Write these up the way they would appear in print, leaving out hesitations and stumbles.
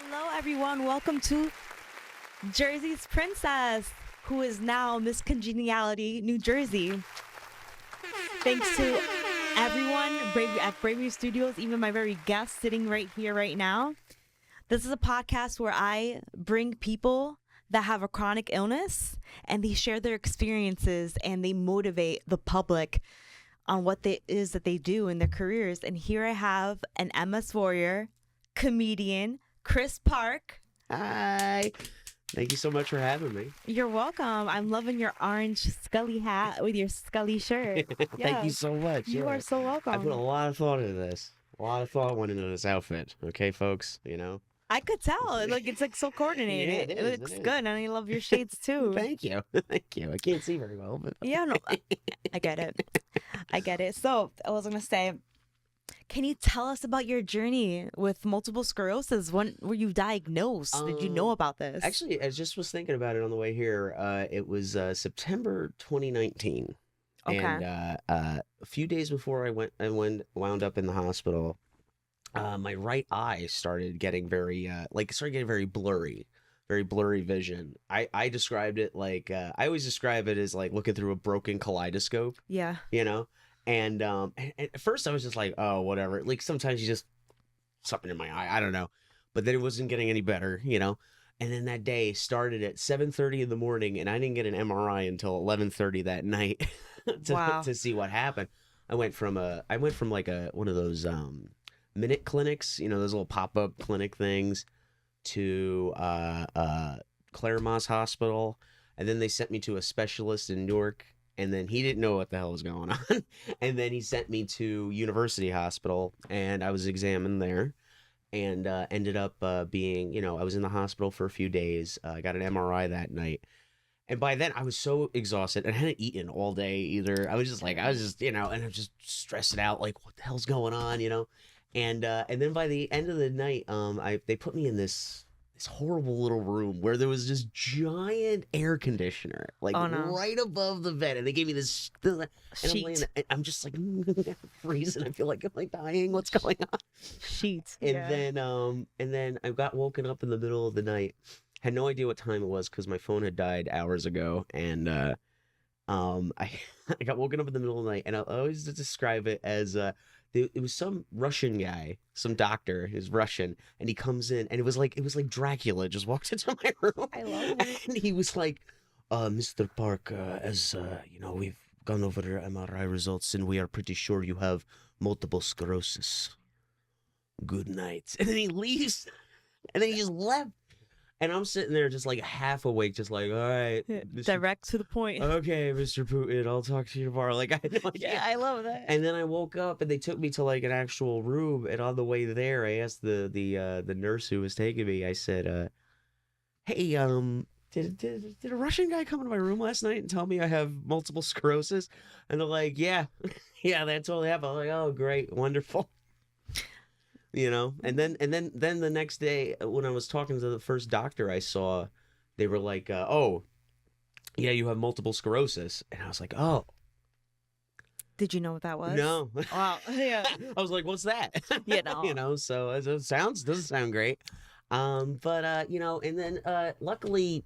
Hello, everyone. Welcome to Jersey's Princess, who is now Miss Congeniality, New Jersey. Thanks to everyone at Bravery Studios, even my very guest sitting right here, right now. This is a podcast where I bring people that have a chronic illness and they share their experiences and they motivate the public on what it is that they do in their careers. And here I have an MS warrior, comedian, Chris Park. Hi. Thank you so much for having me. You're welcome. I'm loving your orange Scully hat with your Scully shirt. Thank you so much. You are so welcome. I put a lot of thought into this. A lot of thought went into this outfit. Okay, folks, you know? I could tell. It's like so coordinated. Yeah, it looks good. And I love your shades too. Thank you. Thank you. I can't see very well, but Yeah, no. I get it. So I was going to say, can you tell us about your journey with multiple sclerosis? When were you diagnosed? Did you know about this? Actually, I just was thinking about it on the way here. It was September 2019. Okay. And a few days before I wound up in the hospital, my right eye started getting very blurry vision. I described it like I always describe it as like looking through a broken kaleidoscope. Yeah. You know. And at first I was just like, oh, whatever. Like sometimes you just something in my eye. I don't know. But then it wasn't getting any better, you know. And then that day started at 7:30 in the morning, and I didn't get an MRI until 11:30 that night to see what happened. I went from like one of those minute clinics, you know, those little pop-up clinic things, to Claremont Hospital, and then they sent me to a specialist in Newark. And then he didn't know what the hell was going on. And then he sent me to University Hospital, and I was examined there, and ended up being, you know, I was in the hospital for a few days. I got an MRI that night. And by then I was so exhausted, and I hadn't eaten all day either. I was just, you know, and I was just stressing out, like, what the hell's going on, you know? And then by the end of the night, they put me in this horrible little room where there was this giant air conditioner, like right above the bed, and they gave me this and sheet. I'm just like freezing. I feel like I'm like dying. What's going on? Sheet. And then I got woken up in the middle of the night. Had no idea what time it was because my phone had died hours ago, and I I got woken up in the middle of the night, and I always describe it as it was some Russian guy, some doctor who's Russian, and he comes in, and it was like Dracula just walked into my room. I love it. And he was like, Mr. Park, as you know, we've gone over your MRI results, and we are pretty sure you have multiple sclerosis. Good night. And then he leaves, and then he just left. And I'm sitting there just like half awake, just like, all right. Direct to the point. Okay, Mr. Putin, I'll talk to you tomorrow. Like, I had no idea. Yeah, I love that. And then I woke up, and they took me to like an actual room. And on the way there, I asked the nurse who was taking me. I said, "Hey, did a Russian guy come into my room last night and tell me I have multiple sclerosis?" And they're like, "Yeah, yeah, that totally happened." I'm like, "Oh, great, wonderful." You know, and then the next day when I was talking to the first doctor I saw, they were like, "Oh, yeah, you have multiple sclerosis," and I was like, "Oh." Did you know what that was? No. Wow. Yeah. I was like, "What's that?" You know. You know. So it doesn't sound great. But you know, and then luckily,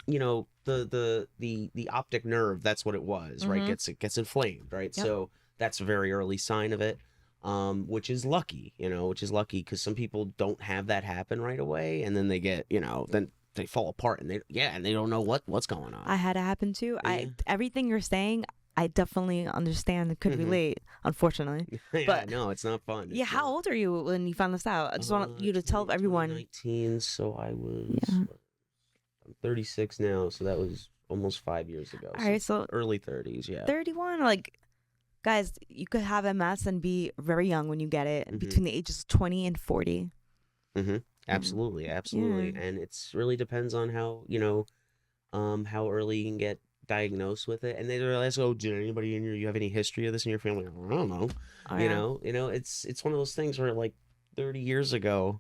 you know, the optic nerve, that's what it was, right? It gets inflamed, right? Yep. So that's a very early sign of it. Which is lucky, you know, because some people don't have that happen right away, and then they get, you know, then they fall apart, and they don't know what's going on. I had it happen too. Yeah. Everything you're saying, I definitely understand and could relate, unfortunately. Yeah, But no, it's not fun. yeah, how old are you when you found this out? I just want you to tell everyone. 19, so I was, Yeah. I'm 36 now, so that was almost 5 years ago. All right, so early 30s, yeah. 31, like, guys, you could have MS and be very young when you get it, between the ages of 20 and 40. Absolutely. Yeah. And it's really depends on how, you know, how early you can get diagnosed with it. And they realize, oh, did anybody you have any history of this in your family? I don't know. Oh, you yeah. know, it's one of those things where like 30 years ago,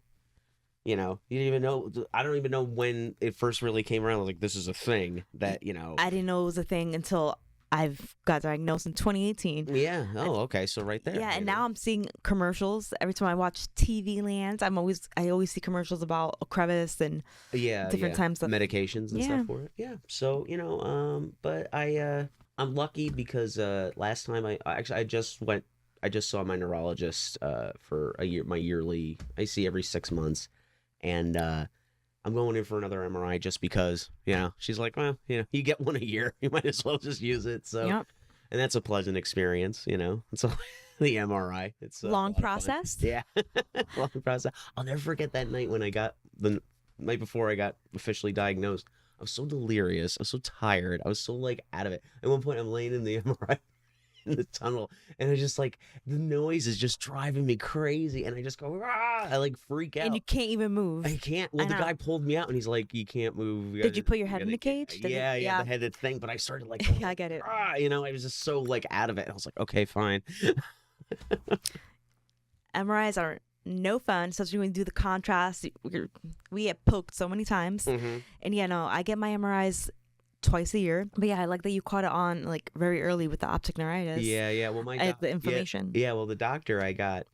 you know, you didn't even know. I don't even know when it first really came around. I was like, this is a thing that, you know. I didn't know it was a thing until I've got diagnosed in 2018. Yeah. Oh, okay. So right there. Yeah, and you know? now I'm seeing commercials every time I watch TV Land. I always see commercials about a crevice and Yeah, different yeah. times that. Medications and stuff Yeah. for it. Yeah. So, but I'm lucky because last time I just saw my neurologist for a year, I see every 6 months, and I'm going in for another MRI just because, she's like, well, you get one a year, you might as well just use it. So, Yep. and that's a pleasant experience, It's all the MRI. It's a Long lot of fun. process. Yeah, long process. I'll never forget that night when the night before I got officially diagnosed. I was so delirious. I was so tired. I was so like out of it. At one point, I'm laying in the MRI in the tunnel, and I just like the noise is just driving me crazy, and I just go, ah! I like freak out. And you can't even move. I can't. Well, I the know. guy pulled me out, and he's like, "You can't move." Did you put your head in the cage? Yeah, the headed thing. But I started like, Yeah, I get it. I was just so like out of it. I was like, okay, fine. MRIs are no fun, especially when you do the contrast. We get poked so many times. Mm-hmm. And yeah, no, I get my MRIs twice a year. But yeah, I like that you caught it on like very early with the optic neuritis. Yeah. Well, The inflammation. Yeah, well, the doctor I got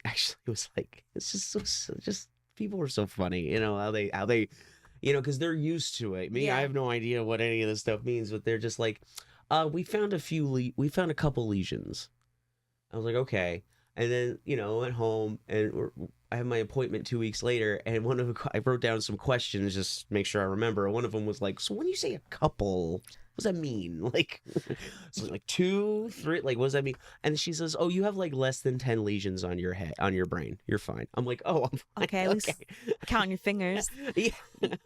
actually was like, it's just just people are so funny, how they because they're used to it. Me, Yeah. I have no idea what any of this stuff means, but they're just like, we found a couple lesions. I was like, okay. And then, I went home and I have my appointment 2 weeks later. And I wrote down some questions, just to make sure I remember. One of them was like, so when you say a couple, what does that mean? Like, so like 2, 3, like, what does that mean? And she says, oh, you have like less than 10 lesions on your head, on your brain. You're fine. I'm like, oh, I'm fine. Okay, at least count your fingers. Yeah.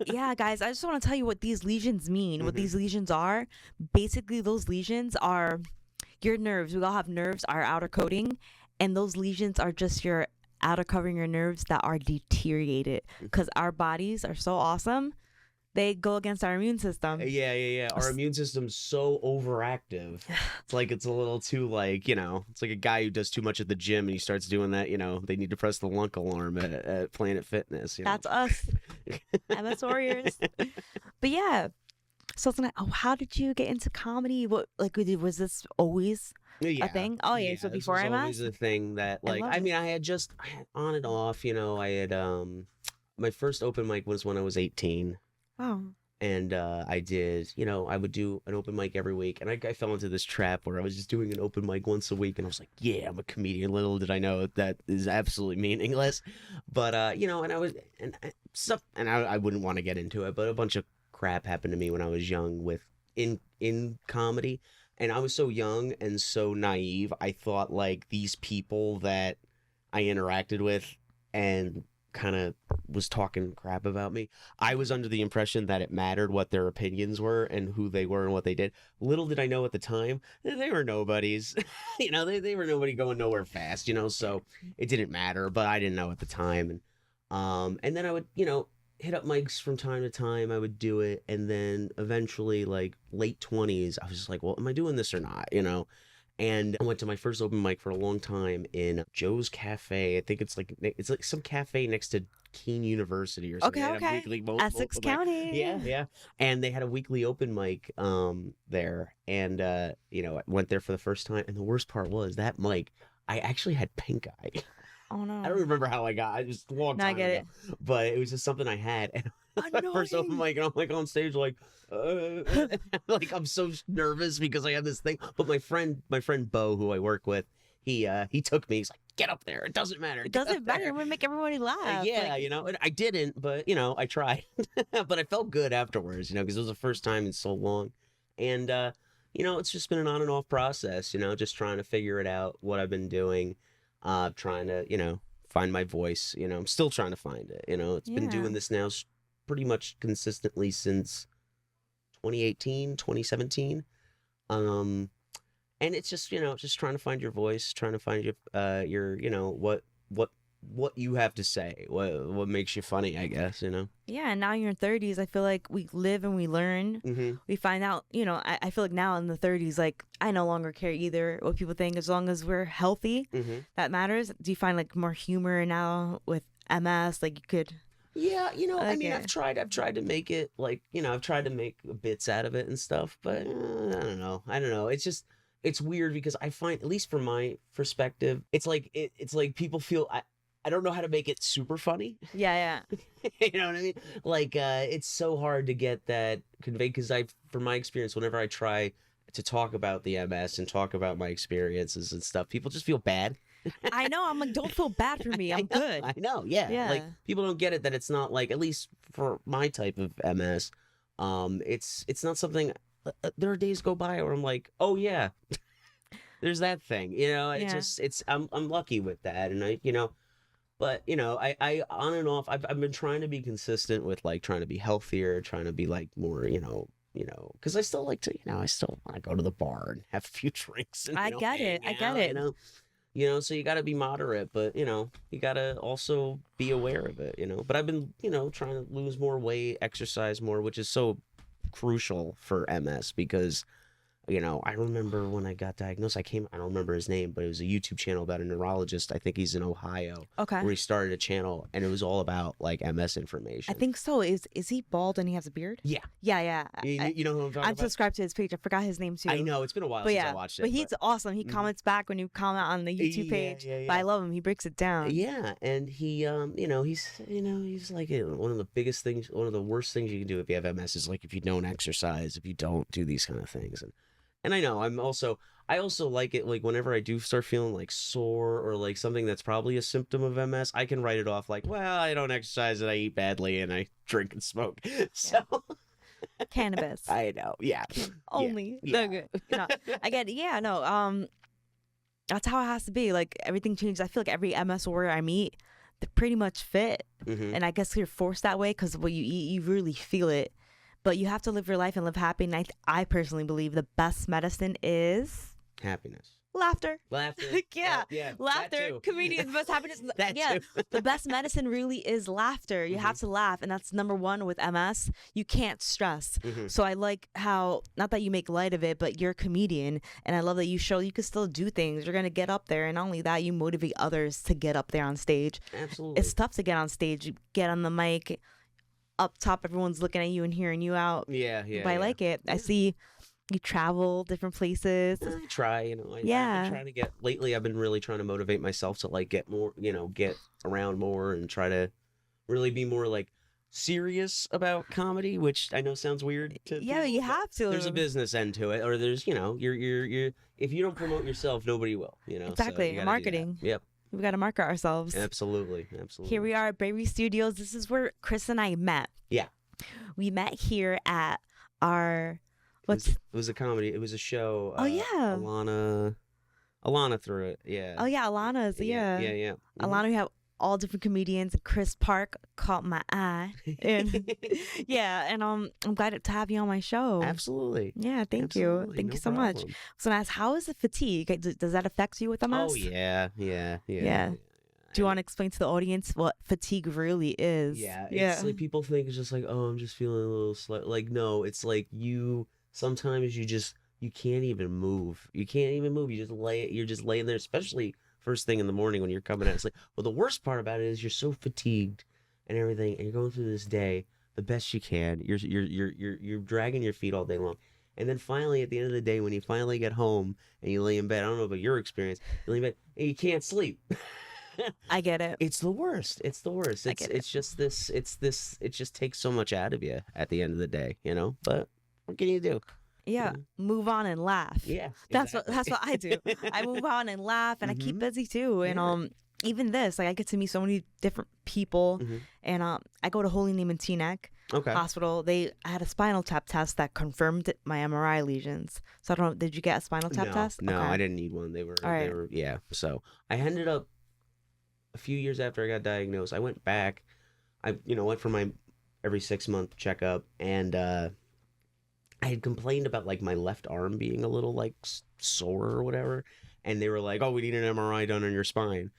Yeah, guys, I just want to tell you what these lesions mean. What Mhm. these lesions are. Basically, those lesions are your nerves. We all have nerves, our outer coating. And those lesions are just your outer covering your nerves that are deteriorated because our bodies are so awesome. They go against our immune system. Yeah. Our immune system's so overactive. It's like it's a little too like, it's like a guy who does too much at the gym and he starts doing that, they need to press the lunk alarm at Planet Fitness. That's us. MS Warriors. But yeah. So it's like, how did you get into comedy? What was this always a thing? Oh yeah, so before this was MS? always a thing that like love it. I had on and off, I had my first open mic was when I was 18. Wow. And I did, I would do an open mic every week. And I fell into this trap where I was just doing an open mic once a week. And I was like, yeah, I'm a comedian. Little did I know that is absolutely meaningless. But, and I was, and I wouldn't want to get into it, but a bunch of crap happened to me when I was young in comedy. And I was so young and so naive. I thought like these people that I interacted with and kind of was talking crap about me. I was under the impression that it mattered what their opinions were and who they were and what they did. Little did I know at the time, they were nobodies. They were nobody going nowhere fast, so it didn't matter, but I didn't know at the time. And then I would, hit up mics from time to time. I would do it. And then eventually, like late 20s, I was just like, well, am I doing this or not? And I went to my first open mic for a long time in Joe's Cafe. I think it's like some cafe next to Keene University or something. Okay. Essex County. Yeah. And they had a weekly open mic there. And, I went there for the first time. And the worst part was that mic, I actually had pink eye. Oh no. I don't remember how I got it. It was a long time I get ago. But it was just something I had. And my first open mic, and I'm like on stage like like I'm so nervous because I have this thing. But my friend Bo, who I work with, he took me. He's like, get up there. It doesn't matter. It doesn't matter. We make everybody laugh. Yeah, Like, and I didn't, but I tried. But I felt good afterwards, because it was the first time in so long. And it's just been an on and off process, just trying to figure it out, what I've been doing, trying to, find my voice. I'm still trying to find it. It's been doing this now pretty much consistently since 2018, 2017. And it's just, just trying to find your voice, trying to find your what you have to say, what makes you funny, I guess, Yeah, and now in your 30s, I feel like we live and we learn. Mm-hmm. We find out, I feel like now in the 30s, like I no longer care either what people think as long as we're healthy. Mm-hmm. That matters. Do you find like more humor now with MS? Like you could. Yeah, I mean, Okay. I've tried to make it like, I've tried to make bits out of it and stuff, but I don't know. It's just, it's weird because I find, at least from my perspective, it's like, it's like people feel, I don't know how to make it super funny. Yeah, You know what I mean? Like, it's so hard to get that conveyed because from my experience, whenever I try to talk about the MS and talk about my experiences and stuff, people just feel bad. I know. I'm like, don't feel bad for me. I'm good. I know, yeah. Like Yeah. people don't get it that it's not like, at least for my type of MS, it's not something. There are days go by where I'm like, oh yeah, there's that thing. It Yeah. just I'm lucky with that, and but I on and off I've been trying to be consistent with like trying to be healthier, trying to be like more because I still like to I still want to go to the bar and have a few drinks and I get it. hang I get out, it. so you got to be moderate, but you got to also be aware of it, but I've been trying to lose more weight, exercise more, which is so crucial for MS because I remember when I got diagnosed, I don't remember his name, but it was a YouTube channel about a neurologist. I think he's in Ohio, Okay. where he started a channel, and it was all about like MS I information. think so. Is he bald and he has a beard? Yeah. Yeah. You know who I'm talking I'm about? subscribed to his page. I forgot his name too. I know, it's been a while But since yeah, I watched it. but he's awesome. He Mhm. comments back when you comment on the YouTube page. Yeah. But I love him. He breaks it down. Yeah, and he, he's like one of the biggest things, one of the worst things you can do if you have MS is like if you don't exercise, if you don't do these kind of things, and I know I also like it like whenever I do start feeling like sore or like something that's probably a symptom of MS, I can write it off like, well, I don't exercise and I eat badly and I drink and smoke, so Cannabis. I know, yeah, Only. yeah. No, good. I get it. Yeah, no. That's how it has to be. Like everything changes. I feel like every MS warrior I meet, they're pretty much fit. Mhm. And I guess you're forced that way because what you eat, you really feel it. But you have to live your life and live happy. And I personally believe the best medicine is Happiness, laughter. laughter, Yeah. yeah, Laughter, that too. comedians, best happiness. That Yeah, too. the best medicine really is laughter. You have to laugh, and that's number one with MS. You can't stress. Mhm. So I like how, not that you make light of it, but you're a comedian, and I love that you show you can still do things. You're gonna get up there, and not only that, you motivate others to get up there on stage. Absolutely. It's tough to get on stage. You get on the mic, up top, everyone's looking at you and hearing you out. Yeah. But I like it. I see you travel different places. I try, Yeah. I'm trying to get, lately I've been really trying to motivate myself to like get more, get around more and try to really be more like serious about comedy, which I know sounds weird to Yeah, people, you but have to. there's a business end to it, or there's, you're if you don't promote yourself, nobody will, so Exactly. you gotta do that. Marketing. Yep. We've got to market ourselves. Absolutely. Here we are at Bravery Studios. This is where Chris and I met. Yeah. We met here at our It was a comedy. It was a show. Oh, yeah. Alana threw it. Yeah. Oh yeah, Alana's Yeah. yeah. Mhm. Alana, we have all different comedians. Chris Park caught my eye, and yeah, and I'm glad to have you on my show. Absolutely. Yeah, thank Absolutely. you, thank No you so much. problem. So, Naz, how is the fatigue? Does that affect you with MS? Oh yeah. Yeah. Do you want to explain to the audience what fatigue really is? Yeah, it's like people think it's just like, oh, I'm just feeling a little like, no, it's like sometimes you can't even move. You can't even move. You're just laying there, especially first thing in the morning when you're coming out. It's like, well, the worst part about it is you're so fatigued and everything, and you're going through this day the best you can. You're dragging your feet all day long. And then finally, at the end of the day, when you finally get home and you lay in bed, I don't know about your experience, you lay in bed and you can't sleep. I get it. It's the worst. It's the worst. It just takes so much out of you at the end of the day, But what can you do? Yeah, move on and laugh. Yeah, that's what I do. I move on and laugh, and I keep busy too. And even this, like I get to meet so many different people, and I go to Holy Name in Teaneck Hospital. I had a spinal tap test that confirmed my MRI lesions. So I don't know. Did you get a spinal tap test? No, okay. I didn't need one. They were yeah. So I ended up a few years after I got diagnosed. I went back. I went for my every 6-month checkup, and I had complained about like my left arm being a little like sore or whatever, and they were like, "Oh, we need an MRI done on your spine."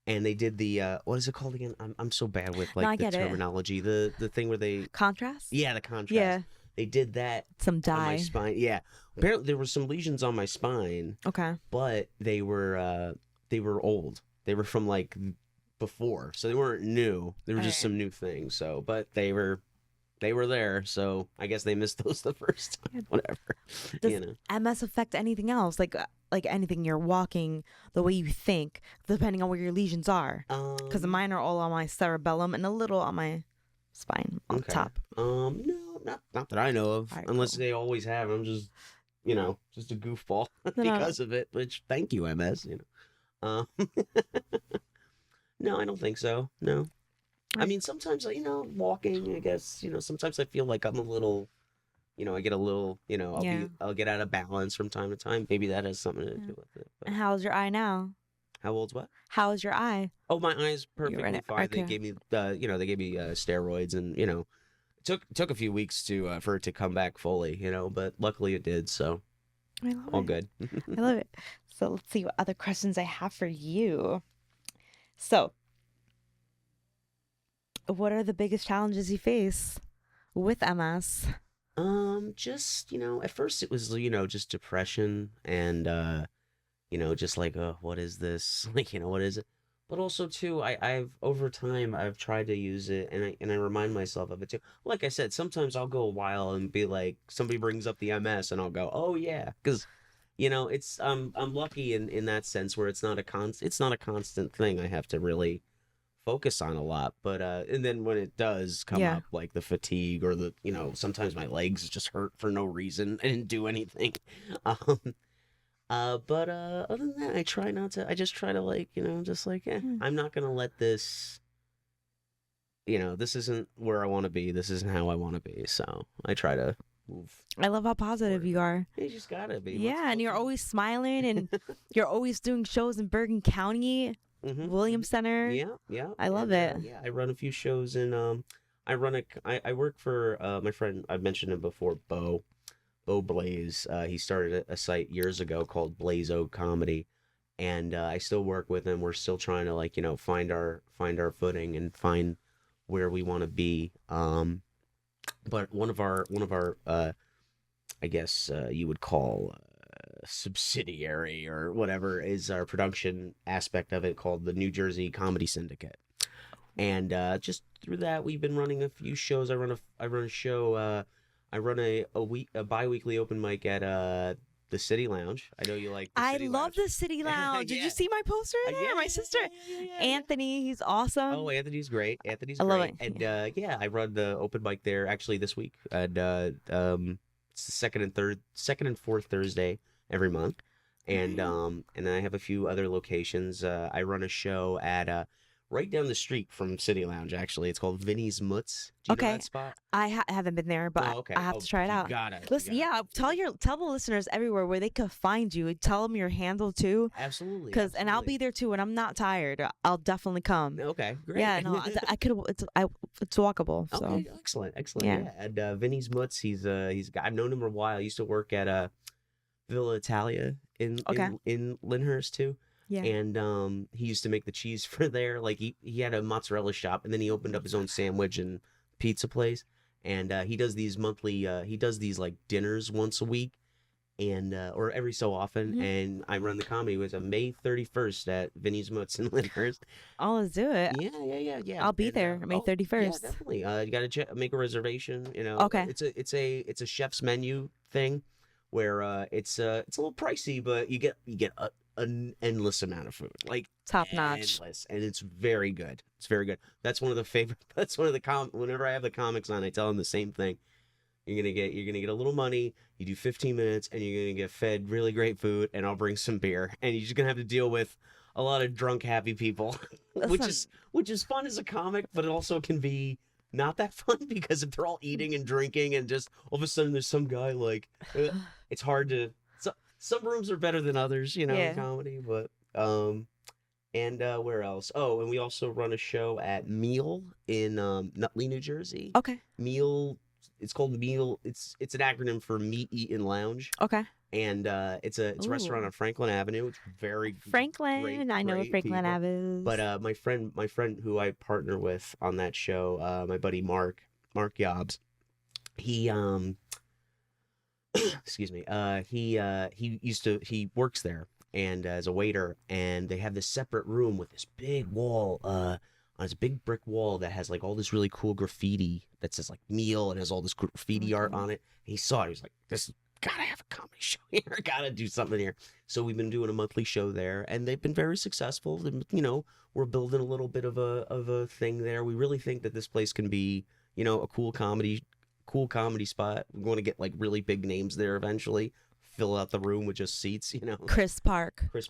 And they did the what is it called again? I'm so bad with like the terminology. The thing where they contrast. Yeah, the contrast. Yeah, they did that. Some dye on my spine. Yeah, apparently there were some lesions on my spine. Okay, but they were old. They were from like before, so they weren't new. They were just Alright. some new things. So, but they were there. So I guess they missed those the first time. Whatever, Does you know. MS affect anything else? Like anything, you're walking, the way you think, depending on where your lesions are. Because mine are all on my cerebellum and a little on my spine on Okay. top. No, not that I know of. Alright, Unless cool. they always have. I'm just, just a goofball No, no. because of it. Which, thank you, MS. Um, no, I don't think so. No. I Right. mean, sometimes, walking, I guess, sometimes I feel like I'm a little, I get a little, Yeah. I'll get out of balance from time to time. Maybe that has something to Yeah. do with it. But And how's your eye now? how old's what? How's your eye? Oh, my eye's You're in perfectly it. fine. They Okay. gave me, steroids, and it took a few weeks to for it to come back fully, but luckily it did. So I love all it. good. I love it. So let's see what other questions I have for you. So, what are the biggest challenges you face with MS? Just at first it was just depression and just like, what is this? Like, what is it? But also too, I've over time I've tried to use it, and I remind myself of it too. Like I said, sometimes I'll go a while and be like, somebody brings up the MS, and I'll go, oh yeah, because it's I'm lucky in that sense where it's not a constant thing I have to really focus on a lot. But and then when it does come Yeah. up, like the fatigue or the sometimes my legs just hurt for no reason. I didn't do anything. um but other than that, I just try to, like, just like, Hmm. I'm not gonna let this, this isn't where I want to be, this isn't how I want to be, so I try to move I love how positive forward. you are. You just gotta be. Yeah, and you're what's always smiling and you're always doing shows in Bergen County, mm-hmm, Williams Center. yeah, yeah. I love And it. yeah, I run a few shows in I work for my friend, I've mentioned him before, Bo Blaze. He started a site years ago called Blaze O Comedy, and I still work with him. We're still trying to, like, find our footing and find where we want to be. But one of our I guess you would call subsidiary or whatever is our production aspect of it, called the New Jersey Comedy Syndicate. And just through that, we've been running a few shows. I run a show. I run a bi-weekly open mic at the City Lounge. I know you like the I City love Lounge. the City Lounge. Did Yeah. you see my poster in there? Yeah, My yeah, sister, yeah. Anthony, he's awesome. Oh, Anthony's great. Anthony's I love great. it. And yeah, I run the open mic there actually this week. And it's the second and fourth Thursday every month. And and I have a few other locations. I run a show at right down the street from City Lounge. Actually, it's called Vinny's Mutz. Do you know Okay. that spot? I haven't been there, but Oh, okay. I have to try it you out. Gotta. Listen, you yeah, tell the listeners everywhere where they could find you. Tell them your handle too, Absolutely. and I'll be there too. When I'm not tired, I'll definitely come. Okay, great. Yeah, no, I could. It's walkable. So Okay, excellent. Yeah. Yeah, and Vinny's Mutz, he's I've known him for a while. I used to work at Villa Italia in Okay. in Lyndhurst too. Yeah. And he used to make the cheese for there. Like, he had a mozzarella shop, and then he opened up his own sandwich and pizza place. And he does these like dinners once a week, and or every so often. Mhm. And I run the comedy with him May 31st at Vinny's Mutz in Lyndhurst. Let's do it. Yeah. I'll be And, there May 31st. Yeah, definitely. You gotta make a reservation. Okay. It's a chef's menu thing, where it's a little pricey, but you get an endless amount of food, like Top notch. endless, and it's very good. It's very good. That's one of the favorite. That's one of the whenever I have the comics on, I tell them the same thing. You're gonna get a little money. You do 15 minutes, and you're gonna get fed really great food, and I'll bring some beer, and you're just gonna have to deal with a lot of drunk, happy people, which is fun as a comic, but it also can be not that fun, because if they're all eating and drinking, and just all of a sudden there's some guy, like, it's hard to. Some rooms are better than others, Yeah. in comedy, but and where else? Oh, and we also run a show at Meal in Nutley, New Jersey. Okay. Meal, it's called Meal. It's an acronym for Meet, Eat, and Lounge. Okay. And it's a restaurant Ooh. on Franklin Avenue. It's very Franklin. great, I know what great Franklin people. Ave is. But my friend who I partner with on that show, my buddy Mark Yobbs, he excuse me, he works there, and as a waiter, and they have this separate room with this big wall, on this big brick wall that has like all this really cool graffiti that says like meal and has all this graffiti art on it. And he saw it. He was like, "This gotta have a comedy show here. Gotta do something here." So we've been doing a monthly show there, and they've been very successful. And, we're building a little bit of a thing there. We really think that this place can be, a cool comedy spot. We're going to get like really big names there eventually. Fill out the room with just seats, Chris Park. Chris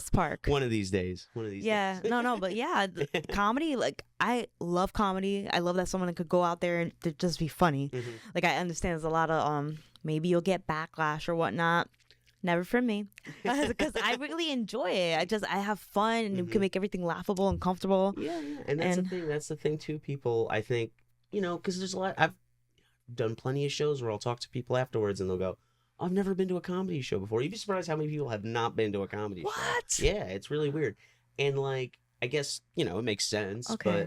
Park. One of these days. Yeah, no, but yeah, comedy. Like, I love comedy. I love that someone could go out there and to just be funny. Mm-hmm. Like, I understand there's a lot of maybe you'll get backlash or whatnot. Never from me, because I really enjoy it. I have fun, and you can make everything laughable and comfortable. Yeah, and that's the thing. That's the thing too. People, I think, because there's a lot. I've done plenty of shows where I'll talk to people afterwards, and they'll go, "I've never been to a comedy show before." You'd be surprised how many people have not been to a comedy show. What? Yeah, it's really weird. And like, I guess, it makes sense. Okay.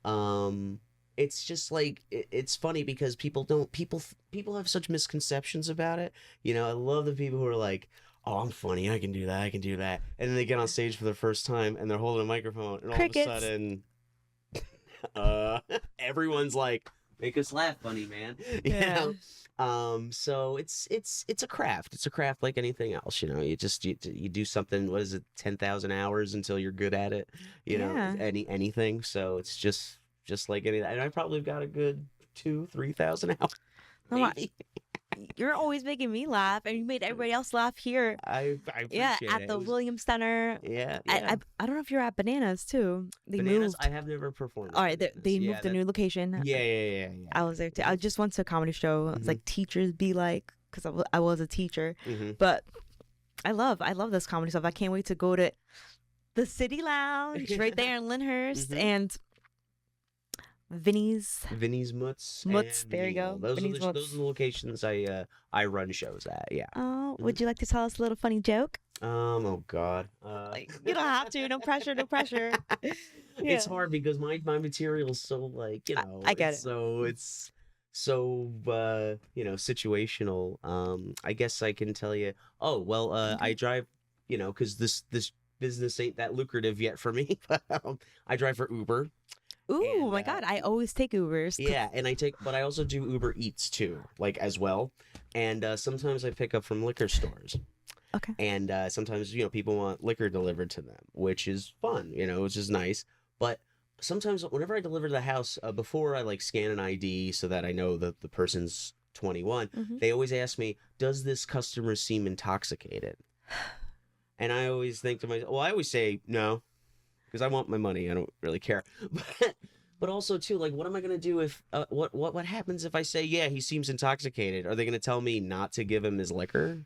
But it's just like it's funny because people have such misconceptions about it. I love the people who are like, "Oh, I'm funny. I can do that. And then they get on stage for the first time and they're holding a microphone, and Crickets. all of a sudden, everyone's like, "Make us laugh, funny man." Yeah. So it's a craft. It's a craft like anything else. You do something. What is it? 10,000 hours until you're good at it. Yeah. Anything. So it's just like anything. And I probably got a good 2,000-3,000 hours. Maybe. You're always making me laugh, and you made everybody else laugh here. I appreciate at it. the Williams Center. Yeah. I don't know if you're at Bananas too. They Bananas, moved. I have never performed. All right, they moved the new location. Yeah. I was there too. I just went to a comedy show. It's like Teachers Be Like, because I was a teacher. But I love this comedy stuff. I can't wait to go to the City Lounge right there in Lyndhurst and Vinny's Mutz. There you go. Those are the locations I run shows at. Yeah. Oh, would you like to tell us a little funny joke? Oh God. You don't have to. No pressure. Yeah. It's hard because my material is so like I get it. So it's so situational. I guess I can tell you. Oh well, I drive. Because this business ain't that lucrative yet for me. I drive for Uber. Ooh, my God. I always take Ubers. Yeah, but I also do Uber Eats too, like as well. And sometimes I pick up from liquor stores. Okay. And sometimes, people want liquor delivered to them, which is fun, which is nice. But sometimes whenever I deliver to the house, before I like scan an ID so that I know that the person's 21, they always ask me, "Does this customer seem intoxicated?" And I always think to myself, well, I always say no, because I want my money. I don't really care. But also too, like, what am I gonna do if what happens if I say, yeah, he seems intoxicated? Are they gonna tell me not to give him his liquor?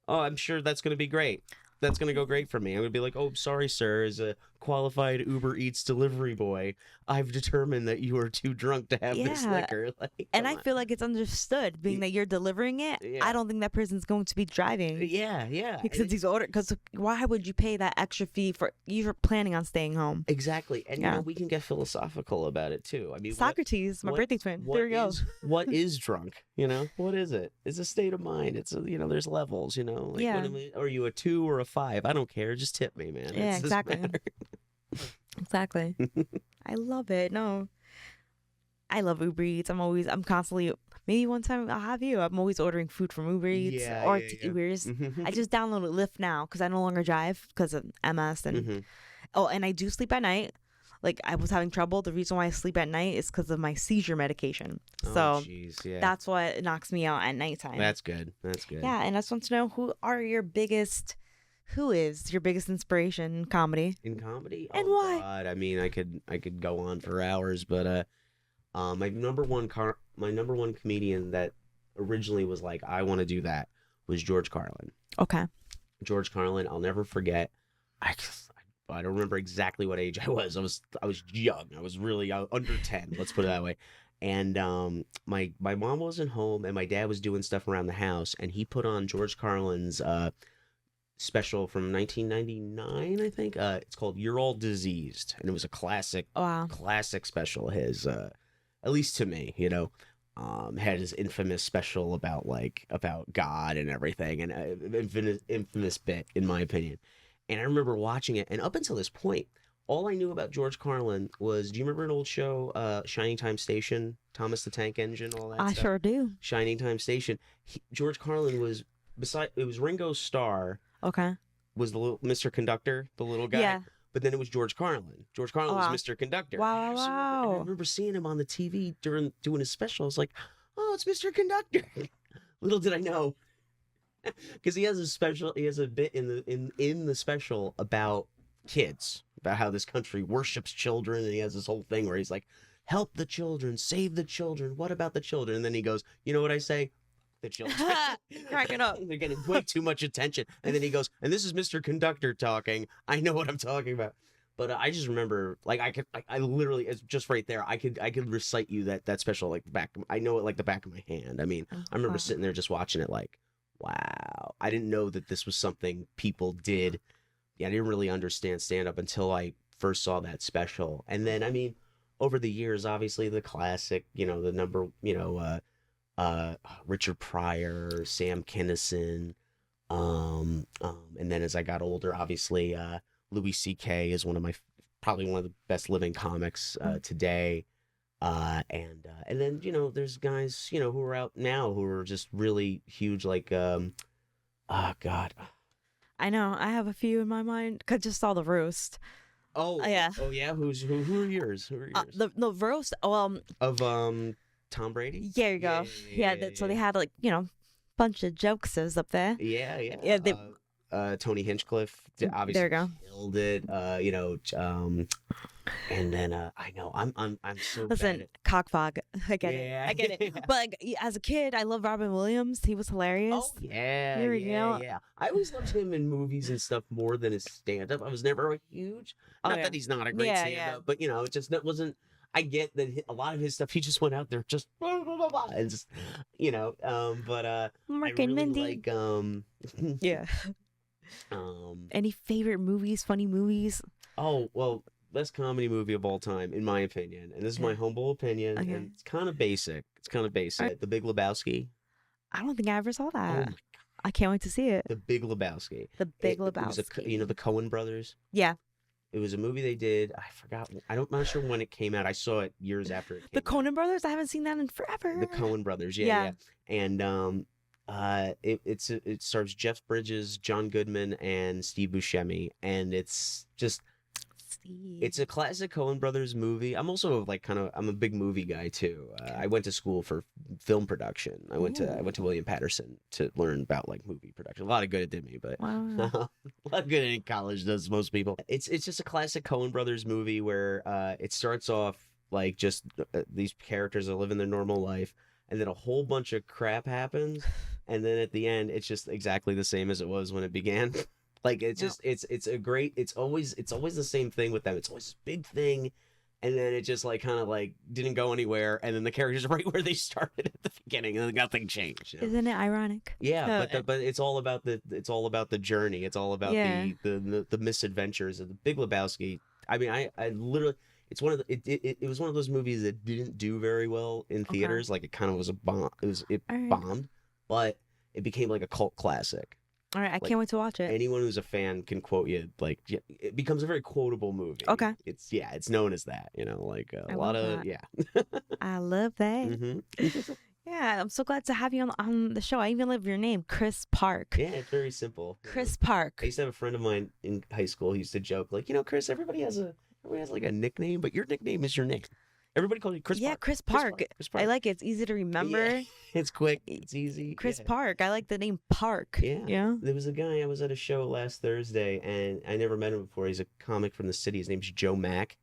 Oh, I'm sure that's gonna be great. That's gonna go great for me. I'm gonna be like, "Oh, sorry, sir. As a qualified Uber Eats delivery boy, I've determined that you are too drunk to have this liquor." And I feel like it's understood, being that you're delivering it. Yeah. I don't think that person's going to be driving. Yeah. Since he's ordered, because why would you pay that extra fee for you're planning on staying home? Exactly, and we can get philosophical about it too. I mean, Socrates, my birthday twin. There we go. What is drunk? What is it? It's a state of mind. It's there's levels. Like, are you a 2 or a 5? I don't care. Just tip me, man. Yeah, exactly. Exactly. I love it. No, I love Uber Eats. I'm constantly, maybe one time I'll have you. I'm always ordering food from Uber Eats or Ubers. I just downloaded Lyft now because I no longer drive because of MS. And and I do sleep at night. Like, I was having trouble. The reason why I sleep at night is because of my seizure medication. So that's what knocks me out at nighttime. That's good. Yeah, and I just want to know who is your biggest inspiration in comedy? In comedy? And oh, why? God. I mean, I could go on for hours, but my number one comedian that originally was like, I want to do that, was George Carlin. Okay. George Carlin, I'll never forget. I don't remember exactly what age I was. I was young. I was really under 10. Let's put it that way. And my mom wasn't home, and my dad was doing stuff around the house, and he put on George Carlin's special from 1999, I think. It's called "You're All Diseased," and it was a classic special of his, at least to me, had his infamous special about God and everything, and infamous bit in my opinion. And I remember watching it, and up until this point, all I knew about George Carlin was, do you remember an old show, Shining Time Station, Thomas the Tank Engine, all that I stuff? sure do. Shining Time Station. George Carlin was it was Ringo Starr Okay. was the little Mr. Conductor, the little guy. Yeah. But then it was George Carlin. George Carlin was Wow. Mr. Conductor. Wow, And I wow. remember seeing him on the TV during doing his special. I was like, oh, it's Mr. Conductor. Little did I know, because he has a bit in the special about kids, about how this country worships children, and he has this whole thing where he's like, help the children, save the children, what about the children? And then he goes, you know what I say? The children. Cracking up. They're getting way too much attention. And then he goes, and this is Mr. Conductor talking. I know what I'm talking about. But I just remember, like, I literally, it's just right there. I could recite you that special, like, I know it like the back of my hand. I mean, I remember sitting there just watching it like, wow. I didn't know that this was something people did. Yeah, I didn't really understand stand-up until I first saw that special. And then, I mean, over the years, obviously, the classic, the number, Richard Pryor, Sam Kinison, and then as I got older, obviously, Louis C.K. is probably one of the best living comics today, and then there's guys who are out now who are just really huge, like oh God, I know. I have a few in my mind. Cause just saw the roast. oh yeah. oh yeah, who are yours? Who are yours? The roast. Of Tom Brady. There you go. So they had bunch of jokesters up there. Yeah. Yeah. Tony Hinchcliffe obviously There you go. killed it. And then I know I'm so Listen, bad at... cockfog. I get Yeah. it. I get it. But like, as a kid, I love Robin Williams. He was hilarious. Oh yeah, There we go. yeah. I always loved him in movies and stuff more than his stand-up. I was never a huge. Not yeah. that he's not a great stand-up, but it just that wasn't. I get that a lot of his stuff, he just went out there just blah, blah, blah, blah, and just but Mark I and really Mindy. like Yeah. Any favorite movies? Funny movies? Oh well. Best comedy movie of all time, in my opinion, and this is my humble opinion, Okay. and it's kind of basic. The Big Lebowski. I don't think I ever saw Oh that. my, I can't wait to see it. The Big Lebowski. The Big It was Lebowski. the Coen brothers. Yeah. It was a movie they did. I forgot. I'm not sure when it came out. I saw it years after it came The out. Coen Brothers? I haven't seen that in forever. The Coen brothers. Yeah. And it stars Jeff Bridges, John Goodman, and Steve Buscemi, and it's just. It's a classic Coen Brothers movie. I'm also I'm a big movie guy too. I went to school for film production. I went to William Patterson to learn about movie production. A lot of good it did me, but Wow. a lot of good in college does most people. It's just a classic Coen Brothers movie where it starts off just these characters are living their normal life, and then a whole bunch of crap happens, and then at the end it's just exactly the same as it was when it began. It's just it's always the same thing with them. It's always this big thing, and then it just didn't go anywhere, and then the characters are right where they started at the beginning, and then nothing changed. Isn't it ironic? Yeah, but it's all about the journey. It's all about the misadventures of the Big Lebowski. I mean, I literally it's one of it was one of those movies that didn't do very well in theaters. It kind of was a bomb. It bombed, but it became a cult classic. All right, I can't wait to watch it. Anyone who's a fan can quote you. It becomes a very quotable movie. Okay. It's known as that. A lot of I love that. Mm-hmm. Yeah, I'm so glad to have you on the show. I even love your name, Chris Park. Yeah, it's very simple. Chris Park. I used to have a friend of mine in high school. He used to joke Chris. Everybody has a nickname, but your nickname is your name. Everybody calls you Chris Park. Yeah, Chris Park. Chris Park. I like it. It's easy to remember. Yeah. It's quick. It's easy. Chris Park. I like the name Park. Yeah. There was a guy, I was at a show last Thursday, and I never met him before. He's a comic from the city. His name's Joe Mack.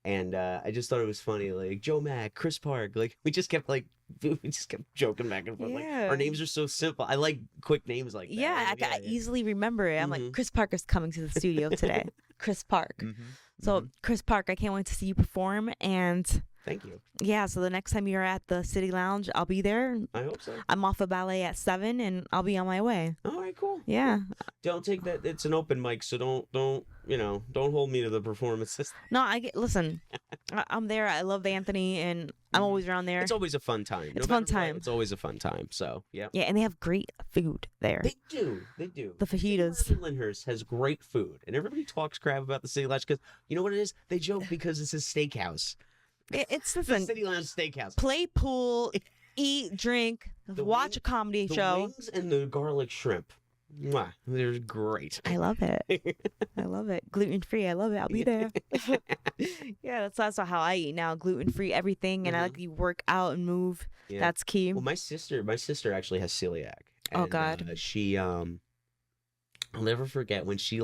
And I just thought it was funny. Joe Mack, Chris Park. We just kept joking back and forth. Yeah. Our names are so simple. I like quick names like that. Yeah, I easily remember it. I'm Mm-hmm. like, Chris Park is coming to the studio today. Chris Park. Mm-hmm. So, Chris Park, I can't wait to see you perform. And thank you. Yeah, so the next time you're at the City Lounge, I'll be there. I hope so. I'm off of ballet at 7, and I'll be on my way. All right, cool. Yeah. Don't take that. It's an open mic, so don't hold me to the performances. No, listen, I'm there. I love Anthony, and I'm always around there. It's always a fun time. It's a fun matter what, time. It's always a fun time. So yeah. Yeah, and they have great food there. They do. They do. The fajitas. Lyndhurst has great food, and everybody talks crap about the City Lounge because you know what it is. They joke because it's a steakhouse. It's The listen. City Lounge Steakhouse. Play pool, eat, drink, watch a comedy the show. wings and the garlic shrimp. Mwah, they're great. I love it. I love it. Gluten free. I love it. I'll be there. Yeah, that's how I eat now. Gluten free everything, and I like to work out and move. Yeah. That's key. Well, my sister actually has celiac. Oh, God. She I'll never forget when she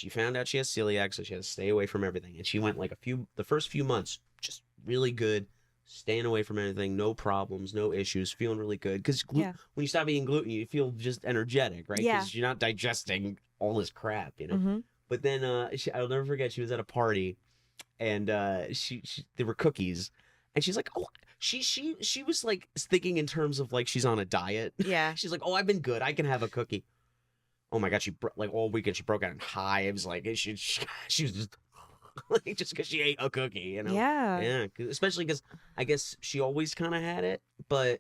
found out she has celiac, so she had to stay away from everything, and she went like the first few months just really good. Staying away from anything, no problems, no issues, feeling really good. Because when you stop eating gluten, you feel just energetic, right? Yeah. Because you're not digesting all this crap, you know. Mm-hmm. But then I'll never forget. She was at a party, and she there were cookies, and she's like, oh, she was like thinking in terms of like she's on a diet. Yeah. She's like, oh, I've been good. I can have a cookie. Oh my God, like all weekend she broke out in hives. Like she was just. Like just because she ate a cookie, you know? Yeah. Especially because I guess she always kind of had it, but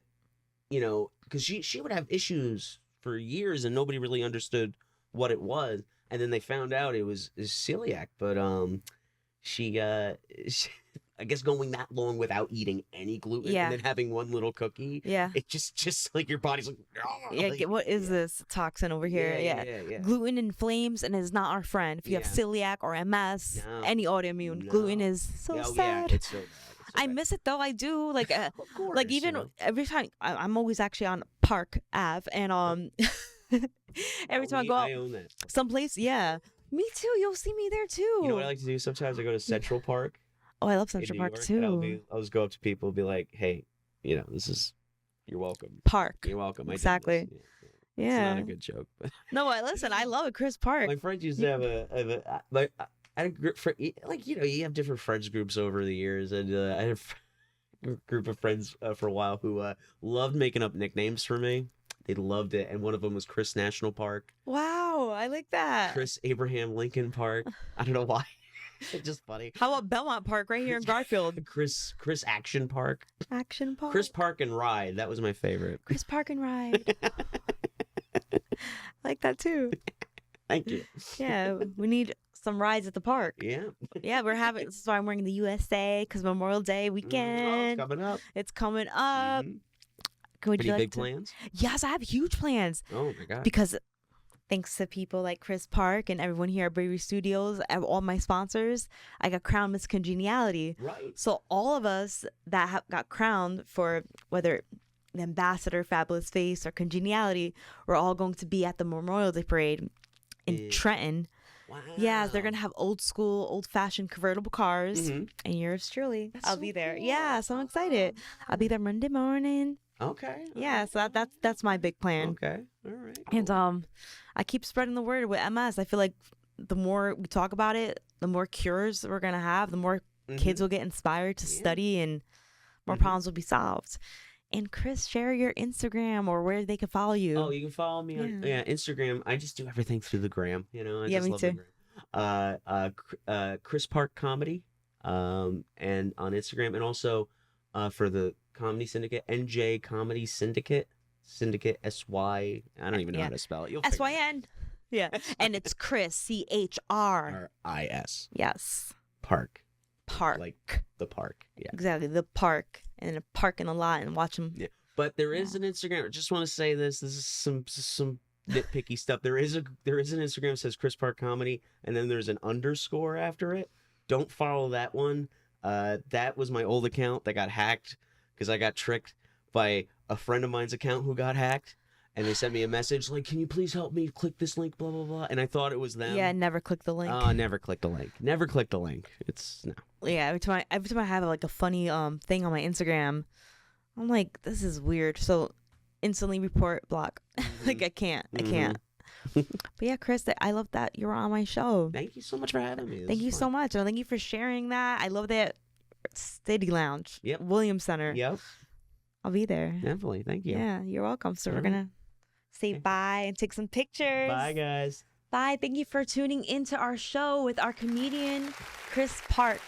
you know, because she would have issues for years and nobody really understood what it was, and then they found out it was celiac. But she I guess going that long without eating any gluten and then having one little cookie, it just like your body's like, oh, yeah. like, What is this toxin over here? Yeah. Gluten inflames and is not our friend. If you have celiac or MS, any autoimmune, gluten is so sad. Yeah, it's so bad. I miss it though. I do like of course, like even every time I'm always actually on Park Ave, and every time I go out I own that. someplace, me too. You'll see me there too. You know what I like to do? Sometimes I go to Central Park. Oh, I love Central Park too. I'll just go up to people and be like, hey, you know, you're welcome. Park. You're welcome. Exactly. It's not a good joke. But no, listen, I love it. Chris Park. My friends used to have I had a group for, like, you know, you have different friends groups over the years, and I had a group of friends for a while who loved making up nicknames for me. They loved it, and one of them was Chris National Park. Wow, I like that. Chris Abraham Lincoln Park. I don't know why. It's just funny. How about Belmont Park right here in Garfield? Chris Action Park. Action Park. Chris Park and Ride. That was my favorite. Chris Park and Ride. I like that too. Thank you. Yeah, we need some rides at the park. Yeah. Yeah, this is why I'm wearing the USA, because Memorial Day weekend. Oh, it's coming up. It's coming up. Mm-hmm. Any big plans? Yes, I have huge plans. Oh my God. Because thanks to people like Chris Park and everyone here at Bravery Studios, all my sponsors, I got crowned Miss Congeniality. Right. So all of us that got crowned for whether the Ambassador, Fabulous Face, or Congeniality, we're all going to be at the Memorial Day Parade in Trenton. Wow. Yeah, they're going to have old school, old-fashioned convertible cars. Mm-hmm. And yours truly. That's I'll so be there. cool. Yeah, so I'm excited. I'll be there Monday morning. Okay. Yeah, so that's my big plan. Okay. All right. And I keep spreading the word with MS. I feel like the more we talk about it, the more cures we're gonna have, the more kids will get inspired to study, and more problems will be solved. And Chris, share your Instagram or where they can follow you. Oh, you can follow me on Instagram. I just do everything through the gram. You know, I just me love too. The gram. Chris Park Comedy, and on Instagram, and also for the Comedy Syndicate, NJ Comedy Syndicate, SY. I don't even know how to spell it. You'll figure it out. SYN. Yeah, and it's Chris CHR. RIS. Yes. Park. Park. Like the park. Yeah. Exactly, the park, and a park in a lot, and watch them. Yeah. But there is an Instagram. I just want to say this. This is some nitpicky stuff. There is an Instagram that says Chris Park Comedy, and then there's an underscore after it. Don't follow that one. That was my old account that got hacked because I got tricked by a friend of mine's account who got hacked, and they sent me a message like, "Can you please help me click this link?" Blah blah blah. And I thought it was them. Yeah, never click the link. Never click the link. Never click the link. It's no. Yeah, every time I have like a funny thing on my Instagram, I'm like, this is weird. So instantly report, block. Like I can't. But yeah, Chris, I love that you were on my show. Thank you so much for having me. Thank you so much. And thank you for sharing that. I love that. City Lounge. Yep. Williams Center. Yep. I'll be there. Definitely. Thank you. Yeah, you're welcome. So we're gonna say bye and take some pictures. Bye, guys. Bye. Thank you for tuning into our show with our comedian, Chris Park.